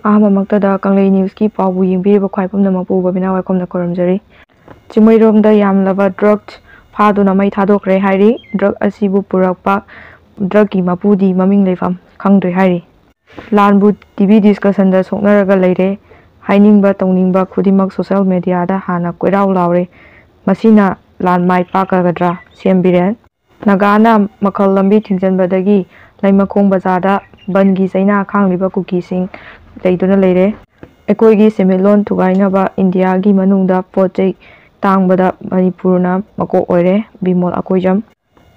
ꯑꯍꯥꯟꯕꯃꯛꯇꯗ ꯀꯪꯂꯩ ꯅ꯭ꯌꯨꯁꯀꯤ ꯄꯥꯎꯕꯨ ꯌꯦꯡꯕꯤꯔꯤꯕ ꯈ꯭ꯋꯥꯏ ꯄꯨꯝꯅꯃꯛꯄꯨ ꯕꯕꯤꯅꯥ ꯋꯥꯏꯈꯣꯝꯅ ꯈꯨꯔꯨꯝꯖꯔꯤ꯫ ꯆꯤꯡꯃꯩꯔꯣꯡꯗ ꯌꯥꯝꯂꯕ ꯗ꯭ꯔꯒꯁ ꯐꯥꯗꯨꯅ ꯃꯩ ꯊꯥꯗꯣꯛꯈ꯭ꯔꯦ ꯍꯥꯏꯔꯤ꯫ ꯗ꯭ꯔꯒ ꯑꯁꯤꯕꯨ ꯄꯨꯔꯛꯄ ꯗ꯭ꯔꯒꯀꯤ ꯃꯄꯨꯗꯤ ꯃꯃꯤꯡ ꯂꯩꯐꯝ ꯈꯪꯗ꯭ꯔꯦ ꯍꯥꯏꯔꯤ꯫ ꯂꯥꯟꯕꯨ ꯇꯤꯚꯤ ꯗꯤꯁꯀꯁꯟꯗ ꯁꯣꯛꯅꯔꯒ ꯂꯩꯔꯦ꯫ ꯍꯥꯏꯅꯤꯡꯕ ꯇꯧꯅꯤꯡꯕ ꯈꯨꯗꯤꯡꯃꯛ ꯁꯣꯁꯤꯌꯦꯜ ꯃꯤꯗꯤꯌꯥꯗ ꯍꯥꯟꯅ ꯀꯣꯏꯔꯥꯎ ꯂꯥꯎꯔꯦ꯫ ꯃꯁꯤꯅ ꯂꯥꯟ ꯃꯥꯏ ꯄꯥꯛꯀꯗ꯭ꯔꯥ? ꯁꯦꯝ ꯕꯤꯔꯦꯟ ꯅꯥꯒꯥꯅ ꯃꯈꯜ ꯂꯝꯕꯤ ꯊꯤꯡꯖꯤꯟꯕꯗꯒꯤ ꯂꯩꯃꯈꯣꯡ ꯕꯖꯥꯔꯗ ꯕꯟꯗꯒꯤ ꯆꯩꯅꯥ ꯈꯥꯡꯂꯤꯕ ꯀꯨꯀꯤꯁꯤꯡ ꯂꯩꯗꯨꯅ ꯂꯩꯔꯦ꯫ ꯑꯩꯈꯣꯏꯒꯤ ꯁꯦꯟꯃꯤꯠꯂꯣꯟ ꯊꯨꯒꯥꯏꯅꯕ ꯏꯟꯗꯤꯌꯥꯒꯤ ꯃꯅꯨꯡꯗ ꯄꯣꯠ-ꯆꯩ ꯇꯥꯡꯕꯗ ꯃꯅꯤꯄꯨꯔꯅ ꯃꯀꯣꯛ ꯑꯣꯏꯔꯦ꯫ ꯕꯤꯃꯣꯜ ꯑꯀꯣꯏꯖꯝ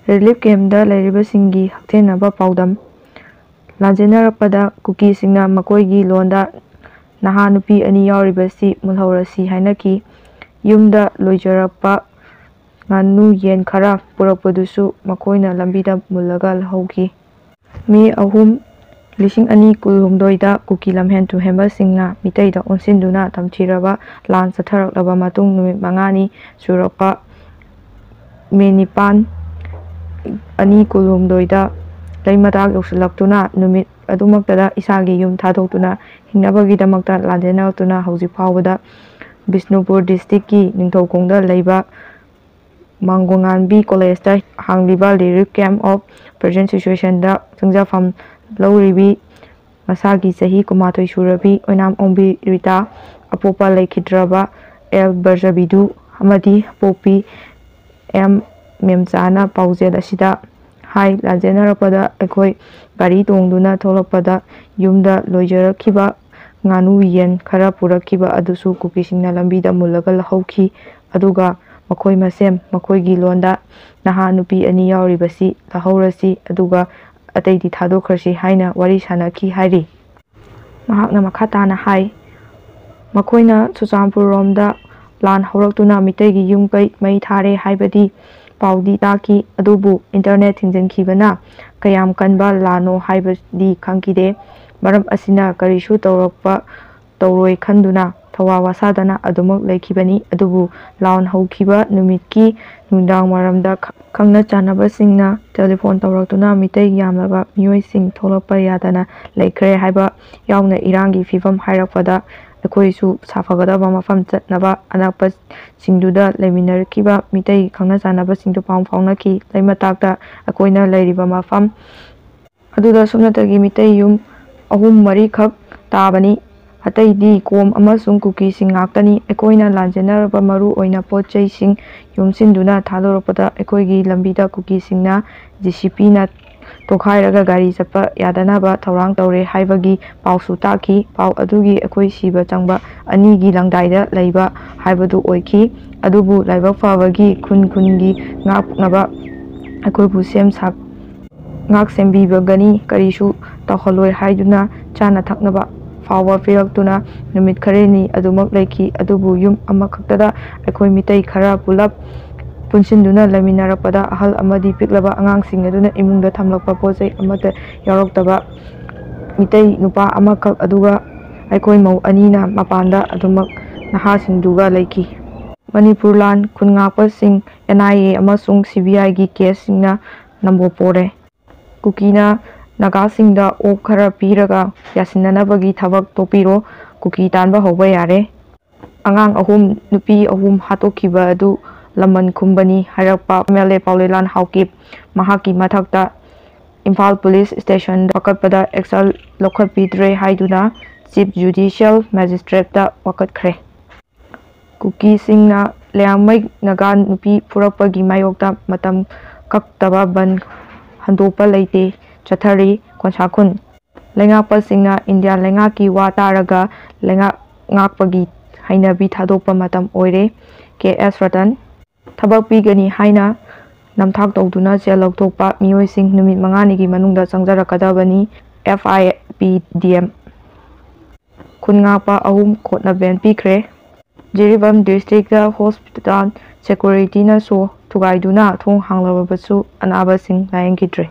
ꯔꯤꯂꯤꯐ ꯀꯦꯝꯞꯇ ꯂꯩꯔꯤꯕꯁꯤꯡꯒꯤ ꯍꯛꯊꯦꯡꯅꯕ ꯄꯥꯎꯗꯝ ꯂꯥꯟꯖꯦꯟꯅꯔꯛꯄꯗ ꯀꯨꯀꯤꯁꯤꯡꯅ ꯃꯈꯣꯏꯒꯤ ꯂꯣꯟꯗ ꯅꯍꯥ ꯅꯨꯄꯤ 2 ꯌꯥꯎꯔꯤꯕꯁꯤ ꯃꯨꯠꯍꯧꯔꯁꯤ ꯍꯥꯏꯅꯈꯤ꯫ ꯌꯨꯝꯗ ꯂꯣꯏꯖꯔꯛꯄ ꯉꯥꯅꯨ ꯌꯦꯟ ꯈꯔ ꯄꯨꯔꯛꯄꯗꯨꯁꯨ ꯃꯈꯣꯏꯅ ꯂꯝꯕꯤꯗ ꯃꯨꯜꯂꯒ ꯂꯧꯍꯧꯈꯤ꯫ ꯃꯦ 3, 2016ꯗ ꯀꯨꯀꯤ ꯂꯝꯍꯦꯟ ꯇꯨꯍꯦꯟꯕꯁꯤꯡꯅ ꯃꯤꯇꯩꯗ ꯑꯣꯟꯁꯤꯟꯗꯨꯅ ꯇꯝꯊꯤꯔꯕ ꯂꯥꯟ ꯆꯠꯊꯔꯛꯂꯕ ꯃꯇꯨꯡ ꯅꯨꯃꯤꯠ 5ꯅꯤ ꯁꯨꯔꯛꯄ ꯃꯦ 9, 2016ꯗ ꯂꯩꯃꯇꯥꯛ ꯌꯧꯁꯤꯜꯂꯛꯇꯨꯅ ꯅꯨꯃꯤꯠ ꯑꯗꯨꯃꯛꯇꯗ ꯏꯁꯥꯒꯤ ꯌꯨꯝ ꯊꯥꯗꯣꯛꯇꯨꯅ ꯍꯤꯡꯅꯕꯒꯤꯗꯃꯛꯇ ꯂꯥꯟꯖꯦꯟꯅꯔꯛꯇꯨꯅ ꯍꯧꯖꯤꯛ ꯐꯥꯎꯕꯗ ꯕꯤꯁꯅꯨꯄꯨꯔ ꯗꯤꯁꯇ꯭ꯔꯤꯛꯀꯤ ꯅꯤꯡꯊꯧꯈꯣꯡꯗ ꯂꯩꯕ ꯃꯥꯡꯒꯣꯉꯥꯟꯕꯤ ꯀꯣꯂꯦꯖꯇ ꯍꯥꯡꯂꯤꯕ ꯔꯤꯂꯤꯐ ꯀꯦꯝꯞ ꯑꯣꯐ ꯄ꯭ꯔꯦꯖꯦꯟꯠ ꯁꯤꯆꯨꯑꯦꯁꯟꯗ ꯆꯪꯖꯐꯝ ꯂꯧꯔꯤꯕꯤ ꯃꯁꯥꯒꯤ ꯆꯍꯤ 12 ꯁꯨꯔꯕꯤ ꯑꯣꯏꯅꯥꯝ-ꯑꯣꯡꯕꯤ ꯔꯤꯇꯥ, ꯑꯄꯣꯛꯄ ꯂꯩꯈꯤꯗ꯭ꯔꯕ ꯑꯦꯜ ꯕ꯭ꯔꯖꯕꯤꯗꯨ ꯑꯃꯗꯤ ꯑꯄꯣꯛꯄꯤ ꯑꯦꯝ ꯃꯦꯝꯆꯥꯅ ꯄꯥꯎꯖꯦꯜ ꯑꯁꯤꯗ ꯍꯥꯏ ꯂꯥꯟꯖꯦꯟꯅꯔꯛꯄꯗ ꯑꯩꯈꯣꯏ ꯒꯥꯔꯤ ꯇꯣꯡꯗꯨꯅ ꯊꯣꯛꯂꯛꯄꯗ ꯌꯨꯝꯗ ꯂꯣꯏꯖꯔꯛꯈꯤꯕ ꯉꯥꯅꯨ ꯌꯦꯟ ꯈꯔ ꯄꯨꯔꯛꯈꯤꯕ ꯑꯗꯨꯁꯨ ꯀꯨꯀꯤꯁꯤꯡꯅ ꯂꯝꯕꯤꯗ ꯃꯨꯜꯂꯒ ꯂꯧꯍꯧꯈꯤ꯫ ꯑꯗꯨꯒ ꯃꯈꯣꯏ ꯃꯁꯦꯝ ꯃꯈꯣꯏꯒꯤ ꯂꯣꯟꯗ ꯅꯍꯥ ꯅꯨꯄꯤ 2 ꯌꯥꯎꯔꯤꯕꯁꯤ ꯂꯧꯍꯧꯔꯁꯤ ꯑꯗꯨꯒ ꯑꯇꯩꯗꯤ ꯊꯥꯗꯣꯛꯈ꯭ꯔꯁꯤ ꯍꯥꯏꯅ ꯋꯥꯔꯤ ꯁꯥꯅꯈꯤ ꯍꯥꯏꯔꯤ꯫ ꯃꯍꯥꯛꯅ ꯃꯈꯥ ꯇꯥꯅ ꯍꯥꯏ ꯃꯈꯣꯏꯅ ꯆꯨꯔꯆꯥꯟꯄꯨꯔꯔꯣꯝꯗ ꯂꯥꯟ ꯍꯧꯔꯛꯇꯨꯅ ꯃꯤꯇꯩꯒꯤ ꯌꯨꯝ ꯀꯩ ꯃꯩ ꯊꯥꯔꯦ ꯍꯥꯏꯕꯗꯤ ꯄꯥꯎꯗꯤ ꯇꯥꯈꯤ ꯑꯗꯨꯕꯨ ꯏꯟꯇꯔꯅꯦꯠ ꯊꯤꯡꯖꯤꯟꯈꯤꯕꯅ ꯀꯌꯥꯝ ꯀꯟꯕ ꯂꯥꯟꯅꯣ ꯍꯥꯏꯕꯗꯤ ꯈꯪꯈꯤꯗꯦ꯫ ꯃꯔꯝ ꯑꯁꯤꯅ ꯀꯔꯤꯁꯨ ꯇꯧꯔꯣꯏ ꯈꯟꯗꯨꯅ ꯊꯧꯋꯥ ꯋꯥꯁꯥꯗꯅ ꯑꯗꯨꯃꯛ ꯂꯩꯈꯤꯕꯅꯤ꯫ ꯑꯗꯨꯕꯨ ꯂꯥꯟ ꯍꯧꯈꯤꯕ ꯅꯨꯃꯤꯠꯀꯤ ꯅꯨꯡꯗꯥꯡꯋꯥꯏꯔꯝꯗ ꯈꯪꯅ ꯆꯥꯟꯅꯕꯁꯤꯡꯅ ꯇꯦꯂꯤꯐꯣꯟ ꯇꯧꯔꯛꯇꯨꯅ ꯃꯤꯇꯩ ꯌꯥꯝꯂꯕ ꯃꯤꯑꯣꯏꯁꯤꯡ ꯊꯣꯛꯂꯛꯄ ꯌꯥꯗꯅ ꯂꯩꯈ꯭ꯔꯦ ꯍꯥꯏꯕ ꯌꯥꯎꯅ ꯏꯔꯥꯡꯒꯤ ꯐꯤꯚꯝ ꯍꯥꯏꯔꯛꯄꯗ ꯑꯩꯈꯣꯏꯁꯨ ꯁꯥꯐꯒꯗꯕ ꯃꯐꯝ ꯆꯠꯅꯕ ꯑꯅꯛꯄꯁꯤꯡꯗꯨꯗ ꯂꯩꯃꯤꯟꯅꯔꯛꯈꯤꯕ ꯃꯤꯇꯩ ꯈꯪꯅ ꯆꯥꯟꯅꯕꯁꯤꯡꯗꯨ ꯄꯥꯎ ꯐꯥꯎꯅꯈꯤ꯫ ꯂꯩꯃꯇꯥꯛꯇ ꯑꯩꯈꯣꯏꯅ ꯂꯩꯔꯤꯕ ꯃꯐꯝ ꯑꯗꯨꯗ ꯁꯨꯞꯅꯇꯒꯤ ꯃꯤꯇꯩ ꯌꯨꯝ 3-4 ꯈꯛ ꯇꯥꯕꯅꯤ꯫ ꯑꯇꯩꯗꯤ ꯀꯣꯝ ꯑꯃꯁꯨꯡ ꯀꯨꯀꯤꯁꯤꯡ ꯉꯥꯛꯇꯅꯤ꯫ ꯑꯩꯈꯣꯏꯅ ꯂꯥꯟꯖꯦꯟꯅꯔꯕ ꯃꯔꯨ ꯑꯣꯏꯅ ꯄꯣꯠ-ꯆꯩꯁꯤꯡ ꯌꯣꯝꯁꯤꯟꯗꯨꯅ ꯊꯥꯗꯣꯔꯛꯄꯗ ꯑꯩꯈꯣꯏꯒꯤ ꯂꯝꯕꯤꯗ ꯀꯨꯀꯤꯁꯤꯡꯅ ꯖꯦꯁꯤꯄꯤꯅ ꯇꯣꯈꯥꯏꯔꯒ ꯒꯥꯔꯤ ꯆꯠꯄ ꯌꯥꯗꯅꯕ ꯊꯧꯔꯥꯡ ꯇꯧꯔꯦ ꯍꯥꯏꯕꯒꯤ ꯄꯥꯎꯁꯨ ꯇꯥꯈꯤ꯫ ꯄꯥꯎ ꯑꯗꯨꯒꯤ ꯑꯩꯈꯣꯏ ꯁꯤꯕ ꯆꯪꯕ 2ꯒꯤ ꯂꯪꯗꯥꯏꯗ ꯂꯩꯕ ꯍꯥꯏꯕꯗꯨ ꯑꯣꯏꯈꯤ꯫ ꯑꯗꯨꯕꯨ ꯂꯥꯏꯕꯛ ꯐꯕꯒꯤ ꯈꯨꯟꯒꯤ ꯉꯥꯛꯅꯕ ꯑꯩꯈꯣꯏꯕꯨ ꯉꯥꯛ ꯁꯦꯟꯕꯤꯕꯒꯅꯤ ꯀꯔꯤꯁꯨ ꯇꯧꯍꯜꯂꯣꯏ ꯍꯥꯏꯗꯨꯅ ꯆꯥꯅ ꯊꯛꯅꯕ ꯐꯥꯎꯕ ꯄꯤꯔꯛꯇꯨꯅ ꯅꯨꯃꯤꯠ ꯈꯔꯅꯤ ꯑꯗꯨꯃꯛ ꯂꯩꯈꯤ꯫ ꯑꯗꯨꯕꯨ ꯌꯨꯝ ꯑꯃꯈꯛꯇꯗ ꯑꯩꯈꯣꯏ ꯃꯤꯇꯩ ꯈꯔ ꯄꯨꯂꯞ ꯄꯨꯟꯁꯤꯟꯗꯨꯅ ꯂꯩꯃꯤꯟꯅꯔꯛꯄꯗ ꯑꯍꯜ ꯑꯃꯗꯤ ꯄꯤꯛꯂꯕ ꯑꯉꯥꯡꯁꯤꯡ ꯑꯗꯨꯅ ꯏꯃꯨꯡꯗ ꯊꯝꯂꯛꯄ ꯄꯣꯠ-ꯆꯩ ꯑꯃꯠꯇ ꯌꯥꯎꯔꯛꯇꯕ ꯃꯤꯇꯩ ꯅꯨꯄꯥ ꯑꯃꯈꯛ ꯑꯗꯨꯒ ꯑꯩꯈꯣꯏ ꯃꯧ 2ꯅ ꯃꯄꯥꯟꯗ ꯑꯗꯨꯃꯛ ꯅꯍꯥꯁꯤꯡꯗꯨꯒ ꯂꯩꯈꯤ꯫ ꯃꯅꯤꯄꯨꯔ ꯂꯥꯟ ꯈꯨꯟꯉꯥꯛꯄꯁꯤꯡ, NIA ꯑꯃꯁꯨꯡ CBIꯒꯤ ꯀꯦꯁꯁꯤꯡꯅ ꯅꯝꯕꯣ ꯄꯣꯔꯦ꯫ ꯀꯨꯀꯤꯅ ꯅꯥꯒꯥꯁꯤꯡꯗ ꯑꯣꯛ ꯈꯔ ꯄꯤꯔꯒ ꯌꯥꯁꯤꯟꯅꯅꯕꯒꯤ ꯊꯕꯛ ꯇꯣꯛꯄꯤꯔꯣ꯫ ꯀꯨꯀꯤ ꯇꯥꯟꯕ ꯍꯧꯕ ꯌꯥꯔꯦ꯫ ꯑꯉꯥꯡ 3, ꯅꯨꯄꯤ 3 ꯍꯥꯠꯇꯣꯛꯈꯤꯕ ꯑꯗꯨ ꯂꯃꯟ ꯈꯨꯝꯕꯅꯤ ꯍꯥꯏꯔꯛꯄ MLA ꯄꯥꯎꯂꯦꯂꯥꯟ ꯍꯥꯎꯀꯤꯞ ꯃꯍꯥꯛꯀꯤ ꯃꯊꯛꯇ ꯏꯝꯐꯥꯜ ꯄꯨꯂꯤꯁ ꯁ꯭ꯇꯦꯁꯟꯗ ꯋꯥꯀꯠꯄꯗ ꯑꯦꯛꯁꯟ ꯂꯧꯈꯠꯄꯤꯗ꯭ꯔꯦ ꯍꯥꯏꯗꯨꯅ ꯆꯤꯐ ꯖꯨꯗꯤꯁꯤꯌꯦꯜ ꯃꯦꯖꯤꯁꯇ꯭ꯔꯦꯠꯇ ꯋꯥꯀꯠꯈ꯭ꯔꯦ꯫ ꯀꯨꯀꯤꯁꯤꯡꯅ ꯂꯤꯌꯥꯡꯃꯩ ꯅꯥꯒꯥ ꯅꯨꯄꯤ ꯐꯨꯔꯛꯄꯒꯤ ꯃꯥꯌꯣꯛꯇ ꯃꯇꯝ ꯀꯛꯇꯕ ꯕꯟꯗ ꯍꯟꯗꯣꯛꯄ ꯂꯩꯇꯦ ꯆꯠꯊꯔꯤ꯫ ꯀꯣꯟꯁꯥꯈꯨꯟ ꯂꯩꯉꯥꯛꯄꯁꯤꯡꯅ ꯏꯟꯗꯤꯌꯥ ꯂꯩꯉꯥꯛꯀꯤ ꯋꯥ ꯇꯥꯔꯒ ꯂꯩꯉꯥꯛꯄꯒꯤ ꯍꯩꯅꯕꯤ ꯊꯥꯗꯣꯛꯄ ꯃꯇꯝ ꯑꯣꯏꯔꯦ꯫ KS ꯔꯇꯟ ꯊꯕꯛ ꯄꯤꯒꯅꯤ ꯍꯥꯏꯅ ꯅꯝꯊꯥꯛ ꯇꯧꯗꯨꯅ ꯁꯦꯜ ꯂꯧꯊꯣꯛꯄ ꯃꯤꯑꯣꯏꯁꯤꯡ ꯅꯨꯃꯤꯠ 5ꯅꯤꯒꯤ ꯃꯅꯨꯡꯗ ꯆꯪꯖꯔꯛꯀꯗꯕꯅꯤ꯫ FIPDM ꯈꯨꯟꯉꯥꯛꯄ 3 ꯀꯣꯔꯠꯅ ꯕꯦꯟ ꯄꯤꯈ꯭ꯔꯦ꯫ ꯖꯤꯔꯤꯕꯥꯝ ꯗꯤꯁꯇ꯭ꯔꯤꯛꯇ ꯍꯣꯁꯄꯤꯇꯥꯜ ꯁꯦꯀ꯭ꯌꯨꯔꯤꯇꯤꯅ ꯁꯣ ꯊꯨꯒꯥꯏꯗꯨꯅ ꯊꯣꯡ ꯍꯥꯡꯂꯕꯁꯨ ꯑꯅꯥꯕꯁꯤꯡ ꯂꯥꯌꯦꯡꯈꯤꯗ꯭ꯔꯦ꯫